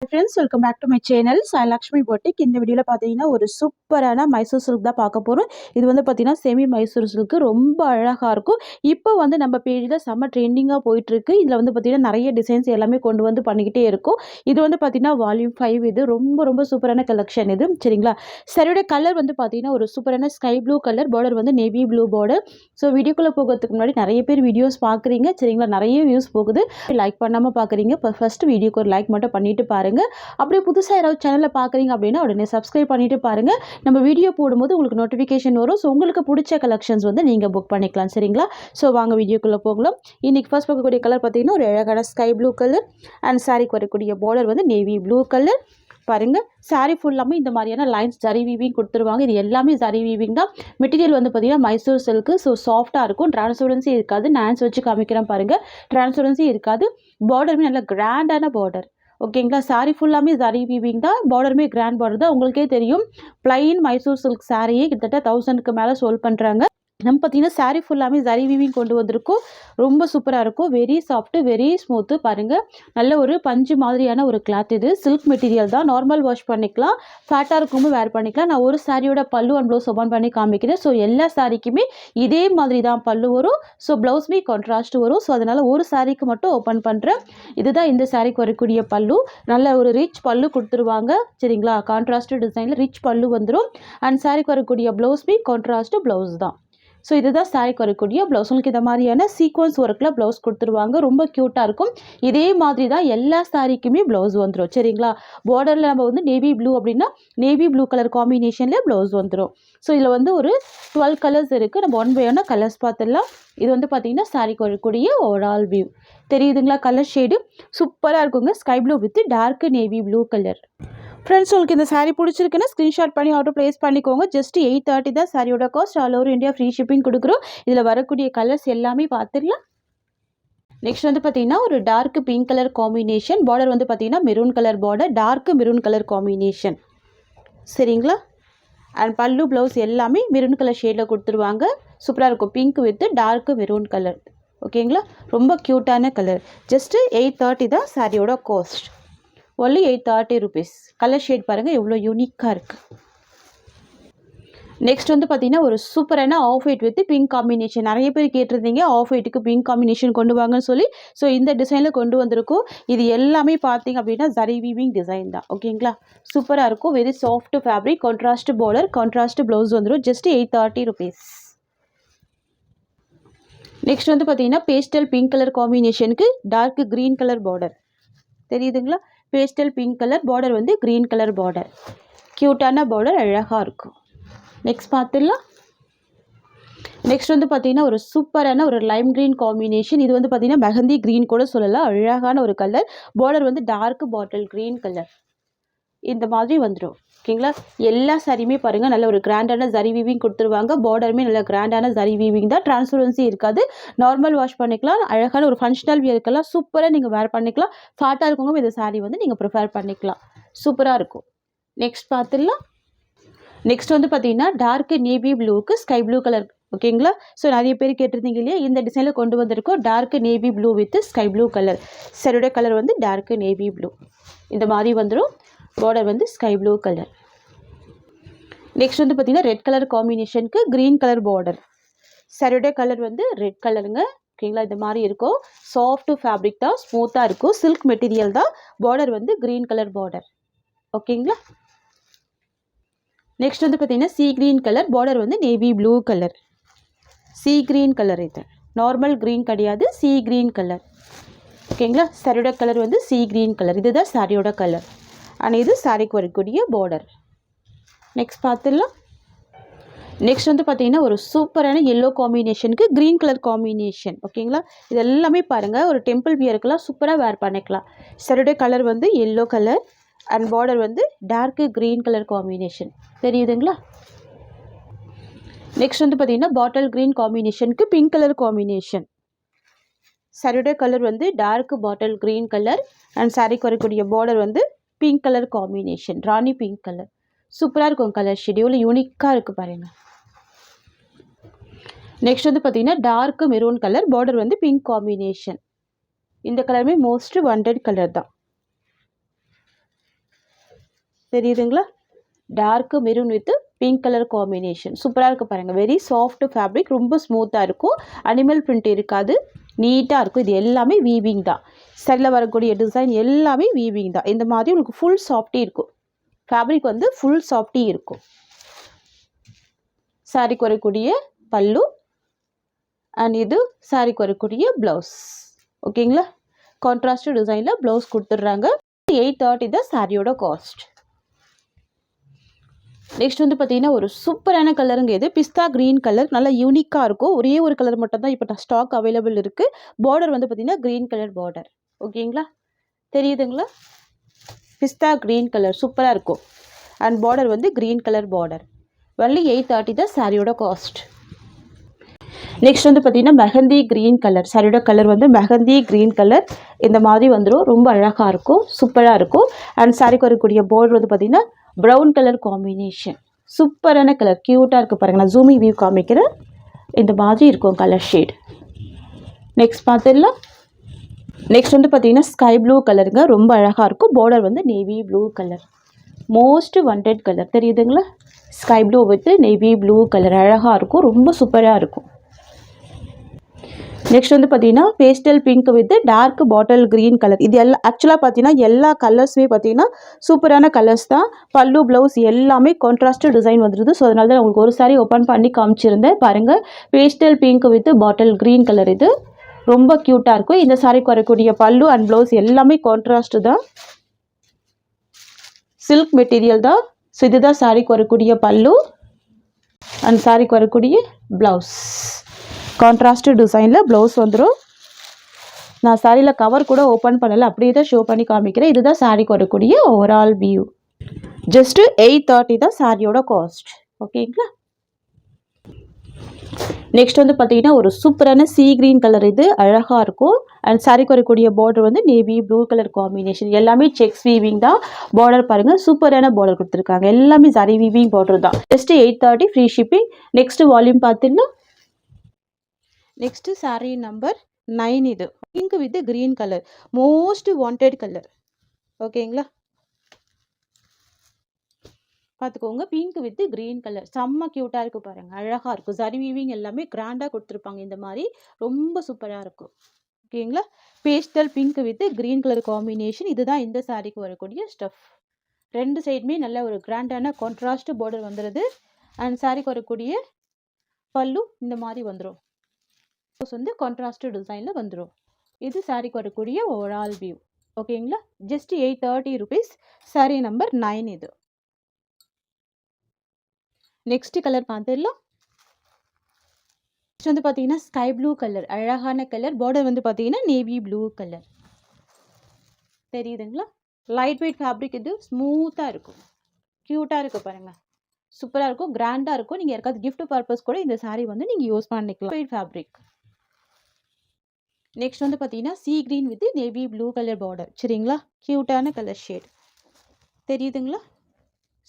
Friends welcome back to my channel Sailakshmi boutique. இந்த வீடியோவில் பார்த்தீங்கன்னா ஒரு சூப்பரான மைசூர் சில்க் தான் பார்க்க போகிறோம். இது வந்து பார்த்தீங்கன்னா செமி மைசூர் சில்க் ரொம்ப அழகாக இருக்கும். இப்போ வந்து நம்ம பேஜில் செம்ம ட்ரெண்டிங்காக போயிட்டுருக்கு. இதில் வந்து பார்த்தீங்கன்னா நிறைய டிசைன்ஸ் எல்லாமே கொண்டு வந்து பண்ணிக்கிட்டே இருக்கும். இது வந்து பார்த்தீங்கன்னா வால்யூம் 5. இது ரொம்ப ரொம்ப சூப்பரான கலெக்ஷன் இது, சரிங்களா? சரியோட கலர் வந்து பார்த்தீங்கன்னா ஒரு சூப்பரான ஸ்கை ப்ளூ கலர், பார்டர் வந்து நேவி ப்ளூ பார்டர். ஸோ வீடியோக்குள்ளே போகிறதுக்கு முன்னாடி நிறைய பேர் வீடியோஸ் பார்க்குறீங்க, சரிங்களா? நிறைய வியூஸ் போகுது, லைக் பண்ணாமல் பார்க்குறீங்க. இப்போ ஃபஸ்ட்டு வீடியோக்கு ஒரு லைக் மட்டும் பண்ணிட்டு பாருங்கள். அப்படியே புதுசாக யாராவது சேனலில் பார்க்குறீங்க அப்படின்னா உடனே சப்ஸ்கிரைப் பண்ணிட்டு பாருங்கள். நம்ம வீடியோ போடும்போது உங்களுக்கு நோட்டிஃபிகேஷன் வரும். ஸோ உங்களுக்கு பிடிச்ச கலெக்ஷன்ஸ் வந்து நீங்கள் புக் பண்ணிக்கலாம், சரிங்களா? ஸோ வாங்க வீடியோக்குள்ளே போகலாம். இன்றைக்கி ஃபர்ஸ்ட் பார்க்கக்கூடிய கலர் பார்த்தீங்கன்னா ஒரு அழகான ஸ்கை ப்ளூ கலர் அண்ட் சாரிக்கு வரக்கூடிய பார்டர் வந்து நேவி ப்ளூ கலர். பாருங்கள், சாரீ ஃபுல்லாமே இந்த மாதிரியான லைன்ஸ் ஜரி வீவிங் கொடுத்துருவாங்க. இது எல்லாமே ஜரி வீவிங் தான். மெட்டீரியல் வந்து பார்த்தீங்கன்னா மைசூர் சில்க்கு. ஸோ சாஃப்டாக இருக்கும், டிரான்ஸ்பரன்சி இருக்காது. நான் வச்சு காமிக்கிறேன் பாருங்கள், டிரான்ஸ்பரன்சி இருக்காது. பார்டருமே நல்லா கிராண்டான பார்டர், ஓகேங்களா? சாரீ ஃபுல்லாமே ஜரி வீவிங் தான், பார்டருமே கிராண்ட் பார்டர் தான். உங்களுக்கே தெரியும், பிளைன் மைசூர் சில்க் சாரியே கிட்டத்தட்ட 1000க்கு மேலே சோல் பண்ணுறாங்க. நம்ம பார்த்தீங்கன்னா சாரீ ஃபுல்லாமே ஜரி வீவிங் கொண்டு வந்திருக்கும். ரொம்ப சூப்பராக இருக்கும், வெரி சாஃப்ட்டு, வெரி ஸ்மூத்து. பாருங்கள், நல்ல ஒரு பஞ்சு மாதிரியான ஒரு கிளாத். இது சில்க் மெட்டீரியல் தான், நார்மல் வாஷ் பண்ணிக்கலாம், ஃபேட்டாக இருக்கும்போது வேர் பண்ணிக்கலாம். நான் ஒரு சாரியோட பல்லு அண்ட் ப்ளவுஸ் ஓப்பன் பண்ணி காமிக்கிறேன். ஸோ எல்லா சாரிக்குமே இதே மாதிரி தான் பல்லு வரும். ஸோ ப்ளவுஸ்மே கான்ட்ராஸ்ட் வரும். ஸோ அதனால் ஒரு சாரிக்கு மட்டும் ஓப்பன் பண்ணுறேன். இதுதான் இந்த சாரிக்கு வரக்கூடிய பல்லு. நல்ல ஒரு ரிச் பல்லு கொடுத்துருவாங்க, சரிங்களா? கான்ட்ராஸ்ட் டிசைனில் ரிச் பல்லு வந்துடும். அண்ட் சாரிக்கு வரக்கூடிய ப்ளவுஸ்மே கான்ட்ராஸ்ட் ப்ளவுஸ் தான். ஸோ இதுதான் சாரிக்கு வரக்கூடிய ப்ளவுஸ். உங்களுக்கு இந்த மாதிரியான சீக்வன்ஸ் ஒர்க்கில் ப்ளவுஸ் கொடுத்துருவாங்க, ரொம்ப க்யூட்டாக இருக்கும். இதே மாதிரி தான் எல்லா சாரிக்குமே ப்ளவுஸ் வந்துடும், சரிங்களா? பார்டரில் நம்ம வந்து நேவி ப்ளூ அப்படின்னா நேவி ப்ளூ கலர் காம்பினேஷனில் ப்ளவுஸ் வந்துடும். ஸோ இதில் வந்து ஒரு 12 கலர்ஸ் இருக்குது. நம்ம ஒன் பை ஒன்னாக கலர்ஸ் பார்த்துடலாம். இது வந்து பார்த்திங்கன்னா சாரிக்கு வரக்கூடிய ஓவரால் வியூ தெரியுதுங்களா? கலர் ஷேடு சூப்பராக இருக்குங்க. Sky blue with dark navy blue colour. Friends, உங்களுக்கு இந்த சாரீ பிடிச்சிருக்குன்னா ஸ்க்ரீன்ஷாட் பண்ணி ஆர்டர் ப்ளேஸ் பண்ணிக்கோங்க. ஜஸ்ட் 830 தான் சாரியோட cost. All over India free shipping கொடுக்குறோம். இதில் வரக்கூடிய கலர்ஸ் எல்லாமே பார்த்துடலாம். நெக்ஸ்ட் வந்து பார்த்தீங்கன்னா ஒரு dark pink colour combination. Border வந்து பார்த்தீங்கன்னா maroon colour border, dark maroon colour combination, சரிங்களா? அண்ட் பல்லு ப்ளவுஸ் எல்லாமே மெரூன் கலர் ஷேடில் கொடுத்துருவாங்க. சூப்பராக இருக்கும், pink with dark maroon colour, ஓகேங்களா? ரொம்ப க்யூட்டான கலர். ஜஸ்ட்டு 830 தான் சாரியோட cost. Only 830 rupees. Colour shade பாருங்கள் எவ்வளோ யூனிக்காக இருக்குது. நெக்ஸ்ட் வந்து பார்த்தீங்கன்னா ஒரு சூப்பரான off white with pink combination. நிறைய பேர் கேட்டிருந்தீங்க ஆஃப் ஒயிட்டுக்கு பிங்க் காம்பினேஷன் கொண்டு வாங்கன்னு சொல்லி. ஸோ இந்த டிசைனில் கொண்டு வந்திருக்கும். இது எல்லாமே பார்த்தீங்க அப்படின்னா ஜரி வீவிங் டிசைன் தான், ஓகேங்களா? சூப்பராக இருக்கும், very soft fabric, contrast border, contrast blouse வந்துடும். Just 830 rupees. நெக்ஸ்ட் வந்து பார்த்தீங்கன்னா பேஸ்டல் பிங்க் கலர் காம்பினேஷனுக்கு டார்க் க்ரீன் கலர் பார்டர் தெரியுதுங்களா? பேஸ்டல் பிங்க் கலர் பார்டர் வந்து க்ரீன் கலர் பார்டர், க்யூட்டான பார்டர், அழகாக இருக்கும். நெக்ஸ்ட் பார்த்துடலாம். நெக்ஸ்ட் வந்து பார்த்தீங்கன்னா ஒரு சூப்பரான ஒரு லைம் க்ரீன் காம்பினேஷன். இது வந்து பார்த்தீங்கன்னா மெஹந்தி க்ரீன் கூட சொல்லலாம், அழகான ஒரு கலர். பார்டர் வந்து டார்க் பாட்டில் க்ரீன் கலர், இந்த மாதிரி வந்துடும், ஓகேங்களா? எல்லா சாரியுமே பாருங்கள் நல்ல ஒரு கிராண்டான ஜரி வீவிங் கொடுத்துருவாங்க. பார்டருமே நல்ல கிராண்டான ஜரி வீவிங் தான், டிரான்ஸ்பரன்சி இருக்காது. நார்மல் வாஷ் பண்ணிக்கலாம், அழகான ஒரு ஃபங்க்ஷனல் வியருக்கெல்லாம் சூப்பராக நீங்கள் வேர் பண்ணிக்கலாம். ஃபாட்டாக இருக்கவங்க இந்த சாரீ வந்து நீங்கள் ப்ரிஃபர் பண்ணிக்கலாம், சூப்பராக இருக்கும். நெக்ஸ்ட் பார்த்துடலாம். நெக்ஸ்ட் வந்து பார்த்தீங்கன்னா டார்க் நேவி ப்ளூக்கு ஸ்கை ப்ளூ கலர், ஓகேங்களா? ஸோ நிறைய பேர் கேட்டிருந்தீங்க இல்லையா, இந்த டிசைனில் கொண்டு வந்திருக்கோம். Dark navy blue with sky blue colour. சரியோட கலர் வந்து டார்க் நேவி ப்ளூ, இந்த மாதிரி வந்துடும். பார்டர் வந்து ஸ்கை ப்ளூ கலர். நெக்ஸ்ட் வந்து பார்த்தீங்கன்னா ரெட் கலர் காம்பினேஷனுக்கு க்ரீன் கலர் பார்டர். சரியோட கலர் வந்து ரெட் கலருங்க, ஓகேங்களா? இந்த மாதிரி இருக்கும். சாஃப்ட் ஃபேப்ரிக் தான், ஸ்மூத்தாக இருக்கும், சில்க் மெட்டீரியல் தான். பார்டர் வந்து க்ரீன் கலர் பார்டர், ஓகேங்களா? நெக்ஸ்ட் வந்து பார்த்தீங்கன்னா சீ க்ரீன் கலர், பார்டர் வந்து navy blue colour. Sea green colour, இது நார்மல் க்ரீன் கிடையாது, சீ க்ரீன் கலர், ஓகேங்களா? சாரியோட கலர் வந்து சீ க்ரீன் கலர், இதுதான் சாரியோட கலர். அண்ட் இது சாரிக்கு வரக்கூடிய பார்டர். நெக்ஸ்ட் பார்த்துடலாம். நெக்ஸ்ட் வந்து பார்த்தீங்கன்னா ஒரு சூப்பரான எல்லோ காம்பினேஷனுக்கு க்ரீன் கலர் காம்பினேஷன், ஓகேங்களா? இது எல்லாமே பாருங்கள் ஒரு டெம்பிள் வியருக்கெல்லாம் சூப்பராக வேர் பண்ணிக்கலாம். சாரியோட கலர் வந்து எல்லோ கலர் அண்ட் பார்டர் வந்து டார்க் க்ரீன் கலர் காம்பினேஷன், தெரியுதுங்களா? நெக்ஸ்ட் வந்து பார்த்தீங்கன்னா பாட்டில் க்ரீன் காம்பினேஷனுக்கு பிங்க் கலர் காம்பினேஷன். சாரியோட கலர் வந்து dark bottle green colour and சாரிக்கு வரக்கூடிய பார்டர் வந்து pink colour combination, rani pink colour. சூப்பராக இருக்கும் கலர் ஷெடியூல், யூனிக்காக இருக்குது பாருங்கள். நெக்ஸ்ட் வந்து பார்த்தீங்கன்னா டார்க் மெரூன் கலர், பார்டர் வந்து பிங்க் காம்பினேஷன். இந்த கலருமே மோஸ்ட் வாண்டட் கலர் தான். தெரியுதுங்களா? Dark maroon with pink colour combination சூப்பராக இருக்குது பாருங்கள். வெரி சாஃப்ட் ஃபேப்ரிக், ரொம்ப ஸ்மூத்தாக இருக்கும். அனிமல் பிரிண்ட் இருக்காது, நீட்டாக இருக்கும். இது எல்லாமே வீவிங் தான். சரியில் வரக்கூடிய டிசைன் எல்லாமே வீவிங் தான். இந்த மாதிரி உங்களுக்கு ஃபுல் சாஃப்டி இருக்கும். ஃபேப்ரிக் வந்து ஃபுல் சாஃப்டி இருக்கும். சாரிக்கு வரக்கூடிய பல்லு அண்ட் இது சாரிக்கு வரக்கூடிய ப்ளவுஸ். ஓகேங்களா? கான்ட்ராஸ்ட் டிசைனில் ப்ளவுஸ் கொடுத்துட்றாங்க. 830 தான் சாரியோட காஸ்ட். நெக்ஸ்ட் வந்து பார்த்தீங்கன்னா ஒரு சூப்பரான கலருங்க. இது பிஸ்தா க்ரீன் கலர், நல்லா யூனிக்காக இருக்கும். ஒரே ஒரு கலர் மட்டும் தான் இப்போ ஸ்டாக் அவைலபிள் இருக்குது. பார்டர் வந்து பார்த்தீங்கன்னா க்ரீன் கலர் பார்டர். ஓகேங்களா? தெரியுதுங்களா? பிஸ்தா க்ரீன் கலர் சூப்பராக இருக்கும். அண்ட் பார்டர் வந்து க்ரீன் கலர் பார்டர். ஒன்லி 830 தான் சாரியோட காஸ்ட். நெக்ஸ்ட் வந்து பார்த்தீங்கன்னா மெஹந்தி க்ரீன் கலர். சாரியோட கலர் வந்து மெஹந்தி க்ரீன் கலர். இந்த மாதிரி வந்துடும். ரொம்ப அழகாக இருக்கும், சூப்பராக இருக்கும். அண்ட் சாரிக்கு வரக்கூடிய பார்டர் வந்து பார்த்தீங்கன்னா ப்ரௌன் கலர் காம்பினேஷன். சூப்பரான கலர், க்யூட்டாக இருக்குது பாருங்கள். நான் ஜூமிங் வியூ காமிக்கிறேன். இந்த மாதிரி இருக்கும் கலர் ஷேட். நெக்ஸ்ட் பார்த்துடலாம். நெக்ஸ்ட் வந்து பார்த்தீங்கன்னா ஸ்கை ப்ளூ கலருங்க. ரொம்ப அழகாக இருக்கும். பார்டர் வந்து navy blue colour. Most wanted colour. தெரியுதுங்களா? Sky blue with navy blue colour அழகாக இருக்கும். ரொம்ப சூப்பராக இருக்கும். நெக்ஸ்ட் வந்து பார்த்தீங்கன்னா pastel pink with dark bottle green colour. இது எல்லாம் ஆக்சுவலாக பார்த்தீங்கன்னா எல்லா கலர்ஸுமே பார்த்தீங்கன்னா சூப்பரான கலர்ஸ் தான். பல்லு ப்ளவுஸ் எல்லாமே கான்ட்ராஸ்ட் டிசைன் வந்துடுது. ஸோ அதனால தான் உங்களுக்கு ஒரு சாரி ஓப்பன் பண்ணி காமிச்சிருந்தேன் பாருங்கள். Pastel pink with bottle green colour. இது ரொம்ப க்யூட்டாக இருக்கும். இந்த சாரிக்கு வரக்கூடிய பல்லு அண்ட் ப்ளவுஸ் எல்லாமே கான்ட்ராஸ்ட் தான். சில்க் மெட்டீரியல் தான். ஸோ இதுதான் சாரிக்கு வரக்கூடிய பல்லு அண்ட் சாரிக்கு வரக்கூடிய ப்ளவுஸ். கான்ட்ராஸ்ட் டிசைனில் ப்ளவுஸ் வந்துடும். நான் சாரியில் கவர் கூட ஓப்பன் பண்ணலை, அப்படியே தான் ஷோ பண்ணி காமிக்கிறேன். இதுதான் சாரிக்கு வரக்கூடிய ஓவரால் வியூ. ஜஸ்ட்டு 830 தான் சாரியோட காஸ்ட். ஓகேங்களா? நெக்ஸ்ட் வந்து பார்த்தீங்கன்னா ஒரு சூப்பரான சீ க்ரீன் கலர். இது அழகாக இருக்கும். அண்ட் சாரிக்கு வரக்கூடிய பார்டர் வந்து நேவி ப்ளூ கலர் காம்பினேஷன். எல்லாமே செக்ஸ் வீவிங் தான். பார்டர் பாருங்கள், சூப்பரான பார்டர் கொடுத்துருக்காங்க. எல்லாமே சரி வீவிங் பார்டர் தான். Just 830 free shipping. Next volume பார்த்துன்னா நெக்ஸ்ட்டு சாரீ நம்பர் 9. இது pink with green colour, most wanted colour. ஓகேங்களா? பார்த்துக்கோங்க. பிங்க் வித் க்ரீன் கலர் செம்ம க்யூட்டாக இருக்குது பாருங்கள். அழகாக இருக்கும். சரி வீவிங் எல்லாமே கிராண்டாக கொடுத்துருப்பாங்க. இந்த மாதிரி ரொம்ப சூப்பராக இருக்கும். ஓகேங்களா? Pastel pink with green colour combination. இதுதான் இந்த சாரிக்கு வரக்கூடிய ஸ்டஃப். ரெண்டு சைடுமே நல்ல ஒரு கிராண்டான கான்ட்ராஸ்ட் பார்டர் வந்துடுது. அண்ட் சாரிக்கு வரக்கூடிய பல்லு இந்த மாதிரி வந்துடும். வந்து கான்ட்ராஸ்ட் டிசைனில் வந்துடும். இது சாரிக்கு வரக்கூடிய ஓவரால் வியூ. ஓகேங்களா? Just 830 rupees. சாரி நம்பர் 9 இது. நெக்ஸ்ட் கலர் பார்த்துடலாம். நெக்ஸ்ட் வந்து பார்த்தீங்கன்னா ஸ்கை ப்ளூ கலர், அழகான கலர். பார்டர் வந்து பார்த்தீங்கன்னா நேவி ப்ளூ கலர். தெரியுதுங்களா? Light weight fabric. இது ஸ்மூத்தாக இருக்கும், க்யூட்டாக இருக்குது பாருங்கள். சூப்பராக இருக்கும், கிராண்டாக இருக்கும். நீங்கள் யாருக்காவது கிஃப்ட் பர்பஸ் கூட இந்த சாரீ வந்து நீங்கள் யூஸ் பண்ணிக்கலாம். Wait fabric. நெக்ஸ்ட் வந்து பார்த்தீங்கன்னா sea green with navy blue colour border. சரிங்களா? க்யூட்டான கலர் ஷேட். தெரியுதுங்களா?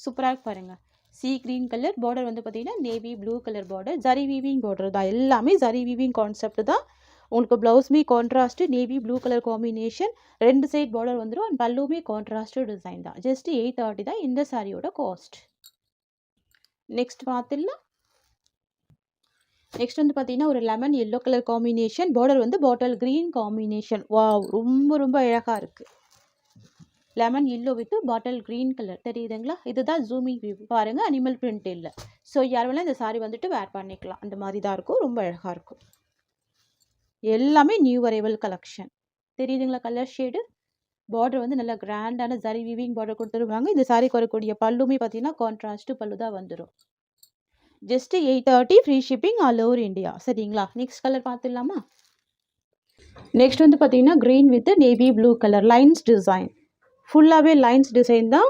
சூப்பராக பாருங்கள். சீ க்ரீன் கலர் பார்டர் வந்து பார்த்தீங்கன்னா navy blue colour border. Zari weaving border தான். எல்லாமே ஜரி வீவிங் கான்செப்ட் தான். உங்களுக்கு ப்ளவுஸ்மே contrast navy blue colour combination. ரெண்டு சைட் பார்டர் வந்துடும். அண்ட் பல்லுமே கான்ட்ராஸ்ட் டிசைன் தான். ஜஸ்ட் 830 தான் இந்த சாரியோட காஸ்ட். நெக்ஸ்ட் பார்த்துடலாம். நெக்ஸ்ட் வந்து பார்த்தீங்கன்னா ஒரு lemon yellow colour combination. Border வந்து பாட்டில் க்ரீன் காம்பினேஷன். வாவ், ரொம்ப ரொம்ப அழகாக இருக்குது. Lemon yellow with bottle green colour. தெரியுதுங்களா? இதுதான் ஜூமிங் வியூ பாருங்கள். அனிமல் பிரிண்ட் இல்லை. ஸோ யார் வேணால் இந்த சாரீ வந்துட்டு வேர் பண்ணிக்கலாம். அந்த மாதிரி தான் இருக்கும். ரொம்ப அழகாக இருக்கும். எல்லாமே நியூ அரைவல் கலெக்ஷன். தெரியுதுங்களா? Colour shade. பார்டர் வந்து நல்லா கிராண்டான ஜரி வீவிங் பார்டர் கொடுத்துருவாங்க. இந்த சாரீக்கு வரக்கூடிய பல்லுமே பார்த்தீங்கன்னா கான்ட்ராஸ்ட் பல்லு தான் வந்துடும். Just 830 free shipping all over India. சரிங்களா? நெக்ஸ்ட் கலர் பார்த்துடலாமா? நெக்ஸ்ட் வந்து பார்த்தீங்கன்னா green with navy blue colour. Lines design. ஃபுல்லாகவே லைன்ஸ் டிசைன் தான்.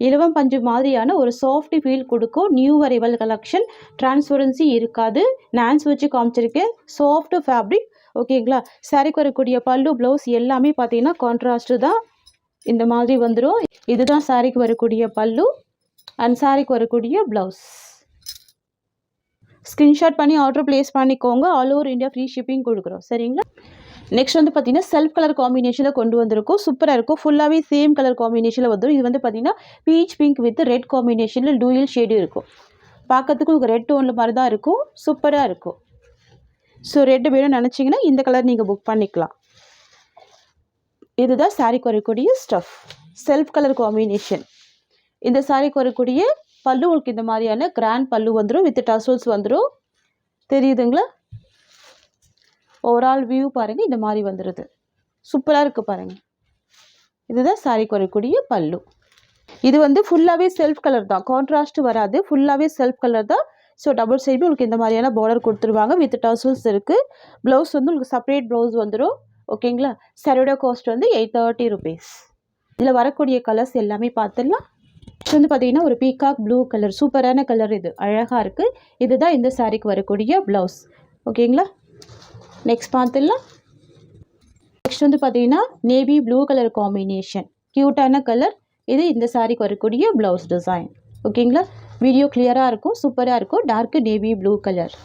இலவம் பஞ்சு மாதிரியான ஒரு சாஃப்ட் ஃபீல் கொடுக்கும். New arrival collection. டிரான்ஸ்பரன்சி இருக்காது. நான்ஸ் வச்சு காமிச்சிருக்கேன். Soft fabric. ஓகேங்களா? சாரிக்கு வரக்கூடிய பல்லு ப்ளவுஸ் எல்லாமே பார்த்தீங்கன்னா கான்ட்ராஸ்ட் தான். இந்த மாதிரி வந்துடும். இதுதான் சாரிக்கு வரக்கூடிய பல்லு அண்ட் சாரிக்கு வரக்கூடிய ப்ளவுஸ். ஸ்க்ரீன்ஷாட் பண்ணி ஆர்டர் ப்ளேஸ் பண்ணிக்கோங்க. All over India free shipping கொடுக்குறோம். சரிங்களா? நெக்ஸ்ட் வந்து பார்த்தீங்கன்னா செல்ஃப் கலர் காம்பினேஷனில் கொண்டு வந்திருக்கும். சூப்பராக இருக்கும். ஃபுல்லாகவே சேம் கலர் காம்பினேஷனில் வந்துடும். இது வந்து பார்த்தீங்கன்னா பீச் பிங்க் வித் ரெட் காம்பினேஷனில் டூயல் ஷேடு இருக்கும். பார்க்கறதுக்கு உங்களுக்கு ரெட் டோனில் மாதிரி தான் இருக்கும். சூப்பராக இருக்கும். ஸோ ரெட் வேணும்னு நினச்சிங்கன்னா இந்த கலர் நீங்கள் புக் பண்ணிக்கலாம். இதுதான் சாரீக்கு வரக்கூடிய ஸ்டஃப். Self colour combination. இந்த சாரீக்கு வரக்கூடிய பல்லு உங்களுக்கு இந்த மாதிரியான கிராண்ட் பல்லு வந்துடும். வித் டசல்ஸ் வந்துடும். தெரியுதுங்களா? ஓவரால் வியூ பாருங்கள், இந்த மாதிரி வந்துடுது. சூப்பராக இருக்குது பாருங்கள். இதுதான் சாரீக்கு வரக்கூடிய பல்லு. இது வந்து ஃபுல்லாகவே செல்ஃப் கலர் தான், கான்ட்ராஸ்ட் வராது. ஃபுல்லாகவே செல்ஃப் கலர் தான். ஸோ டபுள் சைடு உங்களுக்கு இந்த மாதிரியான பார்டர் கொடுத்துருவாங்க. வித் டசல்ஸ் இருக்குது. ப்ளவுஸ் வந்து உங்களுக்கு செப்பரேட் ப்ளவுஸ் வந்துடும். ஓகேங்களா? சாரியோட காஸ்ட் வந்து 830 rupees. இதில் வரக்கூடிய கலர்ஸ் எல்லாமே பார்த்துடலாம். இது வந்து பார்த்தீங்கன்னா ஒரு பீகாக் ப்ளூ கலர், சூப்பரான கலர். இது அழகாக இருக்குது. இதுதான் இந்த சாரீக்கு வரக்கூடிய ப்ளவுஸ். ஓகேங்களா? நெக்ஸ்ட் பார்த்துடலாம். நெக்ஸ்ட் வந்து பார்த்தீங்கன்னா நேவி ப்ளூ கலர் காம்பினேஷன், க்யூட்டான கலர். இது இந்த சாரீக்கு வரக்கூடிய ப்ளவுஸ் டிசைன். ஓகேங்களா? வீடியோ கிளியராக இருக்கும், சூப்பராக இருக்கும். Dark navy blue colour.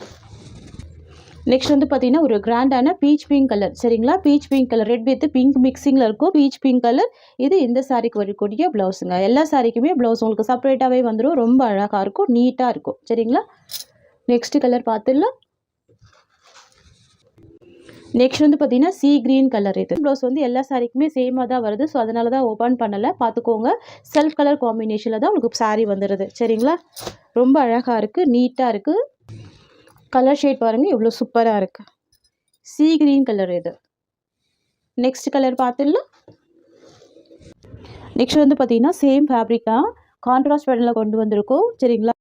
Next வந்து பார்த்தீங்கன்னா ஒரு கிராண்டான பீச் பிங்க் கலர். சரிங்களா? Peach pink colour, red with pink மிக்சிங்கில் இருக்கும். Peach pink colour. இது இந்த சாரீக்கு வரக்கூடிய ப்ளவுஸுங்க. எல்லா சாரீக்குமே ப்ளவுஸ் உங்களுக்கு செப்பரேட்டாகவே வந்துடும். ரொம்ப அழகாக இருக்கும், நீட்டாக இருக்கும். சரிங்களா? நெக்ஸ்ட் கலர் பார்த்துடலாம். நெக்ஸ்ட் வந்து பார்த்தீங்கன்னா சீ கிரீன் கலர். இது ப்ளவுஸ் வந்து எல்லா சாரீக்குமே சேமாக தான் வருது. ஸோ அதனால தான் ஓப்பன் பண்ணலை, பார்த்துக்கோங்க. செல்ஃப் கலர் காம்பினேஷனில் தான் உங்களுக்கு சாரீ வந்துடுது. சரிங்களா? ரொம்ப அழகாக இருக்குது, நீட்டாக இருக்குது. கலர் ஷேட் பாருங்கள் எவ்வளோ சூப்பராக இருக்குது. சீ கிரீன் கலர் இது. நெக்ஸ்ட் கலர் பார்த்துடலாம். நெக்ஸ்ட் வந்து பார்த்தீங்கன்னா சேம் ஃபேப்ரிக் தான், கான்ட்ராஸ்ட் பேட்டர்னில் கொண்டு வந்திருக்கோம். சரிங்களா?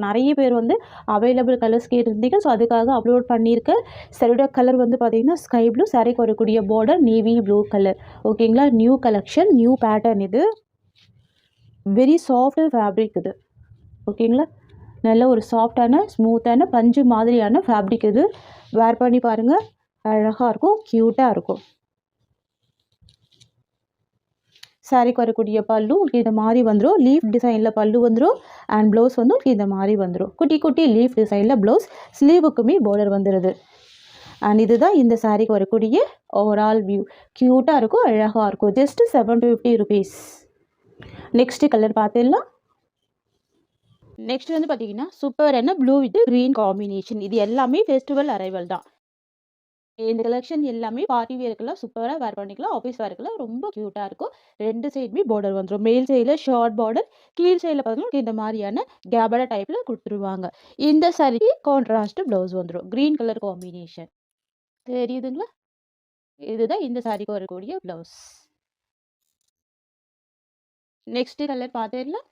நிறைய பேர் வந்து அவைலபிள் கலர்ஸ் கேட்டிருந்தீங்க. ஸோ அதுக்காக அப்லோட் பண்ணியிருக்கேன். சரியோட கலர் வந்து பார்த்தீங்கன்னா ஸ்கை ப்ளூ. சாரீக்கு வரக்கூடிய பார்டர் நேவி ப்ளூ கலர். ஓகேங்களா? New collection, new pattern. இது வெரி சாஃப்ட் ஃபேப்ரிக் இது. ஓகேங்களா? நல்ல ஒரு சாஃப்டான ஸ்மூத்தான பஞ்சு மாதிரியான ஃபேப்ரிக் இது. வேர் பண்ணி பாருங்கள், அழகாக இருக்கும், க்யூட்டாக இருக்கும். சாரீக்கு வரக்கூடிய பல்லு உங்களுக்கு இந்த மாதிரி வந்துடும். லீஃப் டிசைனில் பல்லு வந்துடும். அண்ட் ப்ளவுஸ் வந்து உங்களுக்கு இந்த மாதிரி வந்துடும். குட்டி குட்டி லீஃப் டிசைனில் ப்ளவுஸ். ஸ்லீவுக்குமே பார்டர் வந்துடுது. அண்ட் இதுதான் இந்த சாரீக்கு வரக்கூடிய ஓவரால் வியூ. க்யூட்டாக இருக்கும், அழகாக இருக்கும். Just 750 rupees. நெக்ஸ்ட் கலர் பார்த்துடலாம். நெக்ஸ்ட் வந்து பார்த்தீங்கன்னா சூப்பரான ப்ளூ வித் க்ரீன் காம்பினேஷன். இது எல்லாமே ஃபெஸ்டிவல் அரைவல் தான். இந்த கலெக்ஷன் எல்லாமே பார்ட்டி வேர்க்கெல்லாம் சூப்பராக வேர் பண்ணிக்கலாம். ஆஃபீஸ் வேர்க்கெல்லாம் ரொம்ப க்யூட்டாக இருக்கும். ரெண்டு சைடுமே பார்டர் வந்துடும். மேல் சைடில் ஷார்ட் பார்டர், கீழ் சைடில் பார்த்தீங்கன்னா இந்த மாதிரியான கேபடா டைப்பில் கொடுத்துருவாங்க. இந்த சாரிக்கு கான்ட்ராஸ்ட் ப்ளவுஸ் வந்துடும். Green colour combination. தெரியுதுங்களா? இதுதான் இந்த சாரிக்கு வரக்கூடிய ப்ளவுஸ். நெக்ஸ்ட் கலர் பார்த்துடலாம்.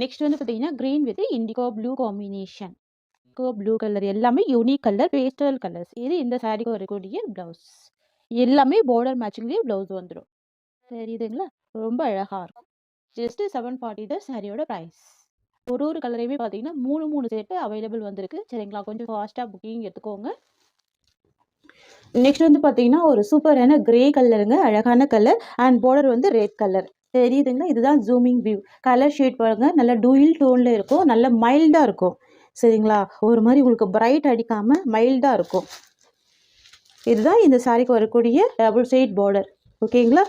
நெக்ஸ்ட் வந்து பார்த்தீங்கன்னா green with indigo blue combination. Blue colour எல்லாமே யூனிக் கலர், பேஸ்டல் கலர்ஸ். இது இந்த சாரீக்கு வரக்கூடிய ப்ளவுஸ். எல்லாமே பார்டர் மேட்சிங்லேயே ப்ளவுஸ் வந்துடும். தெரியுதுங்களா? ரொம்ப அழகாக இருக்கும். ஜஸ்ட் 740 தான் சாரியோட ப்ரைஸ். ஒரு கலரையுமே பார்த்தீங்கன்னா 3 சேர்த்து அவைலபிள் வந்திருக்கு. சரிங்களா? கொஞ்சம் ஃபாஸ்ட்டாக புக்கிங் எடுத்துக்கோங்க. நெக்ஸ்ட் வந்து பார்த்தீங்கன்னா ஒரு சூப்பரான கிரே கலருங்க, அழகான கலர். அண்ட் பார்டர் வந்து ரெட் கலர். தெரியுதுங்களா? இதுதான் ஜூமிங் வியூ. கலர் ஷேட் பாருங்க, நல்ல டூயில் டோனில் இருக்கும், நல்ல மைல்டாக இருக்கும். சரிங்களா? ஒரு மாதிரி உங்களுக்கு பிரைட் அடிக்காமல் மைல்டாக இருக்கும். இதுதான் இந்த சாரீக்கு வரக்கூடிய டபுள் சைட் பார்டர். ஓகேங்களா?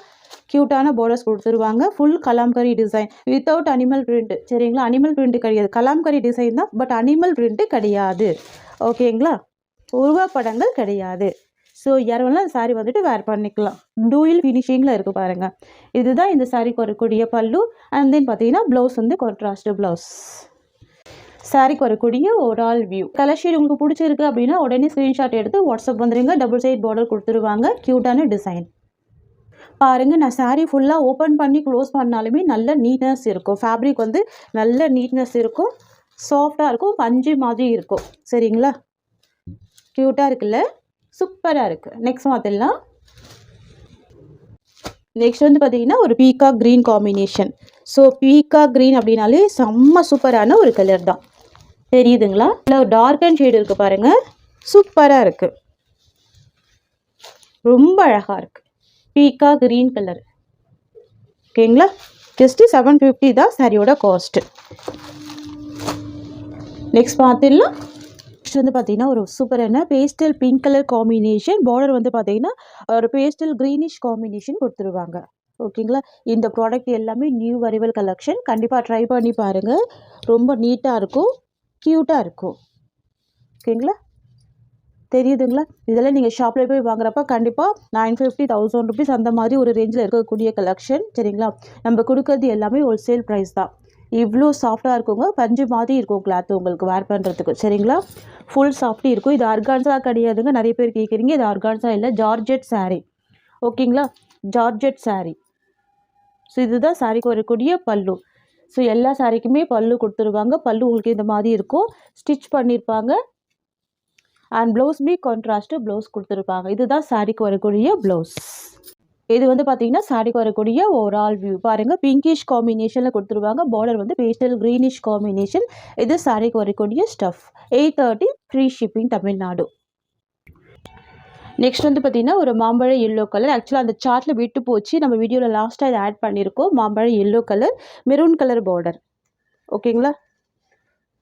க்யூட்டான பார்டர்ஸ் கொடுத்துருவாங்க. Full Kalamkari design without animal print. சரிங்களா? அனிமல் பிரிண்ட் கிடையாது, கலாம்கரி டிசைன் தான். பட் அனிமல் பிரிண்ட்டு கிடையாது. ஓகேங்களா? உருவப்படங்கள் கிடையாது. ஸோ யாரெல்லாம் சாரீ வந்துட்டு வேர் பண்ணிக்கலாம். டூயில் ஃபினிஷிங்கில் இருக்குது பாருங்கள். இதுதான் இந்த சாரீக்கு வரக்கூடிய பல்லு. அண்ட் தென் பார்த்தீங்கன்னா ப்ளவுஸ் வந்து கான்ட்ராஸ்ட் ப்ளவுஸ். சாரீக்கு வரக்கூடிய ஓவரால் வியூ. கலர் ஷேட் உங்களுக்கு பிடிச்சிருக்கு அப்படின்னா உடனே ஸ்க்ரீன்ஷாட் எடுத்து வாட்ஸ்அப் வந்துடுங்க. டபுள் சைட் பார்டர் கொடுத்துருவாங்க. க்யூட்டான டிசைன் பாருங்கள். நான் சாரீ ஃபுல்லாக ஓப்பன் பண்ணி க்ளோஸ் பண்ணாலுமே நல்ல நீட்னஸ் இருக்கும். ஃபேப்ரிக் வந்து நல்ல நீட்னஸ் இருக்கும், சாஃப்டாக இருக்கும், பஞ்சு மாதிரி இருக்கும். சரிங்களா? க்யூட்டாக இருக்குல்ல? சூப்பராக இருக்குது. நெக்ஸ்ட் பார்த்துடலாம். நெக்ஸ்ட் வந்து பார்த்தீங்கன்னா ஒரு peacock green combination. So peacock green அப்படின்னாலே செம்ம சூப்பரான ஒரு கலர் தான். தெரியுதுங்களா? இல்லை ஒரு டார்க் அண்ட் ஷேடு இருக்குது பாருங்கள், சூப்பராக இருக்குது, ரொம்ப அழகாக இருக்குது. Peacock green colour. ஓகேங்களா? ஜஸ்ட்டு 750 தான் சாரியோட காஸ்ட்டு. நெக்ஸ்ட் பார்த்துடலாம். நெக்ஸ்ட் வந்து பார்த்தீங்கன்னா ஒரு சூப்பரான pastel pink colour combination, border வந்து பார்த்தீங்கன்னா ஒரு பேஸ்டல் க்ரீனிஷ் காம்பினேஷன் கொடுத்துருவாங்க. ஓகேங்களா. இந்த ப்ராடக்ட் எல்லாமே நியூ அரைவல் கலெக்ஷன். கண்டிப்பாக ட்ரை பண்ணி பாருங்கள். ரொம்ப நீட்டாக இருக்கும், க்யூட்டாக இருக்கும். ஓகேங்களா, தெரியுதுங்களா? இதெல்லாம் நீங்கள் ஷாப்பில் போய் வாங்குறப்ப கண்டிப்பாக 950 1000 ருபீஸ் அந்த மாதிரி ஒரு ரேஞ்சில் இருக்கக்கூடிய கலெக்ஷன். சரிங்களா. நம்ம கொடுக்கறது எல்லாமே ஹோல்சேல் ப்ரைஸ் தான். இவ்வளோ சாஃப்டாக இருக்குங்க, பஞ்சு மாதிரி இருக்கும் கிளாத் உங்களுக்கு வேர் பண்ணுறதுக்கு. சரிங்களா, ஃபுல் சாஃப்டி இருக்கும். இது ஆர்கான்ஸா கிடையாதுங்க. நிறைய பேர் கேட்குறீங்க, இது ஆர்கான்ஸா இல்லை, ஜார்ஜெட் சாரீ. ஓகேங்களா, ஜார்ஜெட் சாரீ. ஸோ இதுதான் சாரீக்கு வரக்கூடிய பல்லு. ஸோ எல்லா சாரீக்குமே பல்லு கொடுத்துருவாங்க. பல்லு உங்களுக்கு இந்த மாதிரி இருக்கும், ஸ்டிச் பண்ணியிருப்பாங்க. அண்ட் ப்ளவுஸுமே கான்ட்ராஸ்ட்டு ப்ளவுஸ் கொடுத்துருப்பாங்க. இதுதான் சாரீக்கு வரக்கூடிய ப்ளவுஸ். இது வந்து பார்த்தீங்கன்னா சாரீக்கு வரக்கூடிய ஓவரால் வியூ பாருங்கள். பிங்கிஷ் காம்பினேஷனில் கொடுத்துருவாங்க. பார்டர் வந்து பேஸ்டல் க்ரீனிஷ் காம்பினேஷன். இது சாரீக்கு வரக்கூடிய stuff. 830 free shipping Tamil Nadu. Next வந்து பார்த்தீங்கன்னா ஒரு மாம்பழ எல்லோ கலர். ஆக்சுவலாக அந்த சார்ட்டில் விட்டு போச்சு, நம்ம வீடியோவில் லாஸ்ட்டாக இதை ஆட் பண்ணியிருக்கோம். மாம்பழ yellow colour, maroon colour border. ஓகேங்களா,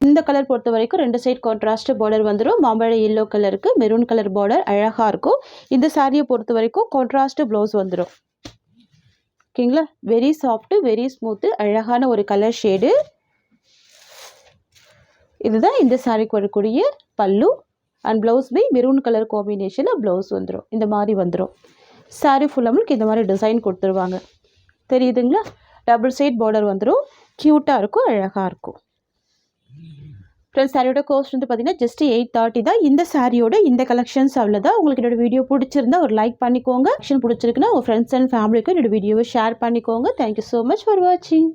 இந்த கலர் பொறுத்த வரைக்கும் 2 சைட் கான்ட்ராஸ்ட் பார்டர் வந்துடும். மாம்பழ எல்லோ கலருக்கு மெரூன் கலர் பார்டர் அழகாக இருக்கும். இந்த சாரியை பொறுத்த வரைக்கும் கான்ட்ராஸ்ட் ப்ளவுஸ் வந்துடும். ஓகேங்களா, வெரி சாஃப்ட்டு, வெரி ஸ்மூத்து, அழகான ஒரு கலர் ஷேடு. இதுதான் இந்த சாரிக்கு வரக்கூடிய பல்லு. அண்ட் ப்ளவுஸ்மே மெரூன் கலர் காம்பினேஷனில் ப்ளவுஸ் வந்துடும். இந்த மாதிரி வந்துடும். சாரி ஃபுல்லாக இந்த மாதிரி டிசைன் கொடுத்துருவாங்க. தெரியுதுங்களா, டபுள் சைட் பார்டர் வந்துடும். க்யூட்டாக இருக்கும், அழகாக இருக்கும். ஃப்ரெண்ட்ஸ், சாரியோட காஸ்ட் வந்து பார்த்தீங்கன்னா ஜஸ்ட் 830 தான். இந்த சாரியோட இந்த கலெக்ஷன்ஸ் அவ்வளோதான். உங்களுக்கு என்னோட வீடியோ பிடிச்சிருந்தா ஒரு லைக் பண்ணிக்கோங்க. கலெக்ஷன் பிடிச்சிருக்குன்னா உங்கள் ஃப்ரெண்ட்ஸ் அண்ட் ஃபேமிலிக்கு என்னோட வீடியோவை ஷேர் பண்ணிக்கோங்க. தேங்க்யூ ஸோ மச் ஃபார் வாட்சிங்.